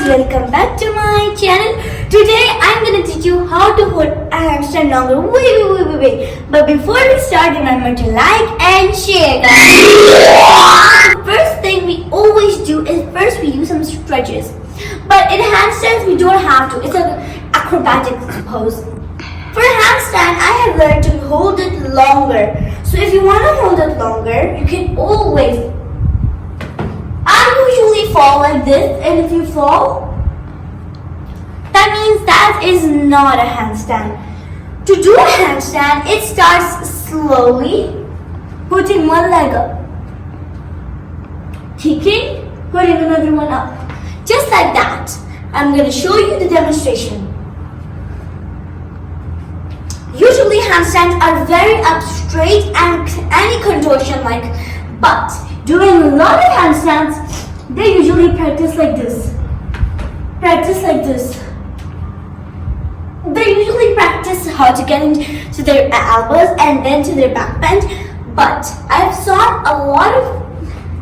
welcome back to my channel. Today I'm gonna teach you how to hold a handstand longer. Wait. But before we start, remember to like and share, guys. The first thing we always do is first we do some stretches. But in handstands we don't have to. It's an acrobatic pose. For handstand, I have learned to hold it longer. So if you want to hold it longer, you can always. I usually fall like this, and if you fall, that means that is not a handstand. To do a handstand, it starts slowly, putting one leg up, kicking, putting another one up. Just like that. I'm going to show you the demonstration. Usually handstands are very up straight and any contortion like, but doing a lot of handstands, they usually practice like this. They usually practice how to get into their elbows and then to their back bend. But I've saw a lot of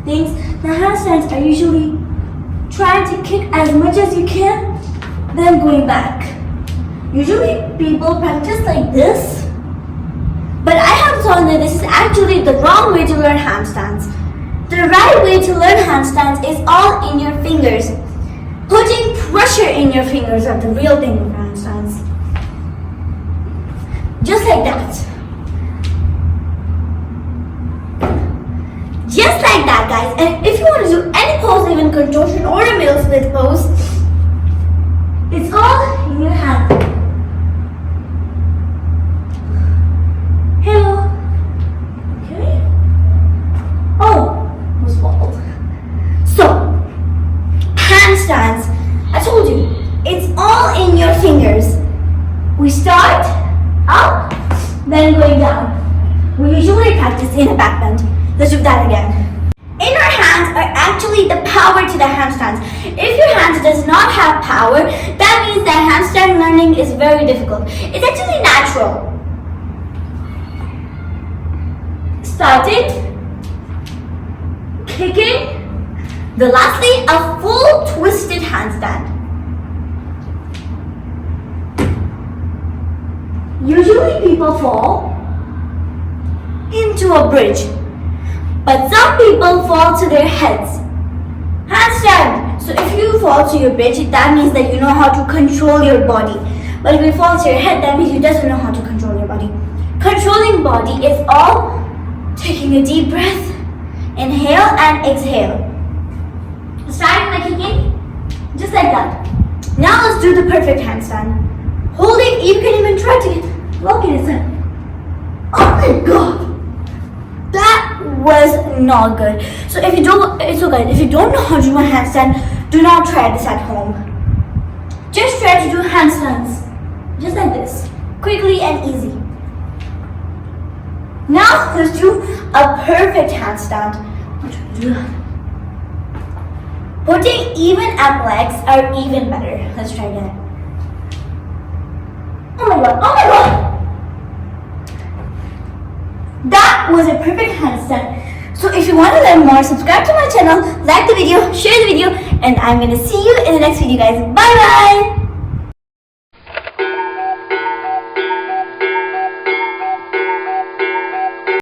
things. The handstands are usually trying to kick as much as you can, then going back. Usually people practice like this. But I have found that this is actually the wrong way to learn handstands. The right way to learn handstands is all in your fingers. Putting pressure in your fingers are the real thing of handstands. Just like that. Just like that, guys. And if you want to do any pose, even contortion or a middle split pose, it's all in your hand. Hello. Okay. Oh. So, handstands, I told you, it's all in your fingers. We start up, then going down. We usually practice in a back bend. Let's do that again. Inner hands are actually the power to the handstands. If your hands does not have power, that means that handstand learning is very difficult. It's actually natural. Starting, kicking, the lastly, a full twisted handstand. Usually people fall into a bridge, but some people fall to their heads. Handstand. So if you fall to your bridge, that means that you know how to control your body. But if you fall to your head, that means you doesn't know how to control your body. Controlling body is all taking a deep breath, inhale and exhale. Starting by kicking, just like that. Now let's do the perfect handstand. Holding, you can even try to get, look at it. Oh my god. That was not good. So if you don't, it's okay. If you don't know how to do a handstand, do not try this at home. Just try to do handstands. Just like this. Quickly and easy. Now let's do a perfect handstand. What should we do? Putting even up legs are even better. Let's try that. Oh my god. That was a perfect handstand. So if you want to learn more, subscribe to my channel, like the video, share the video, and I'm going to see you in the next video, guys. Bye bye.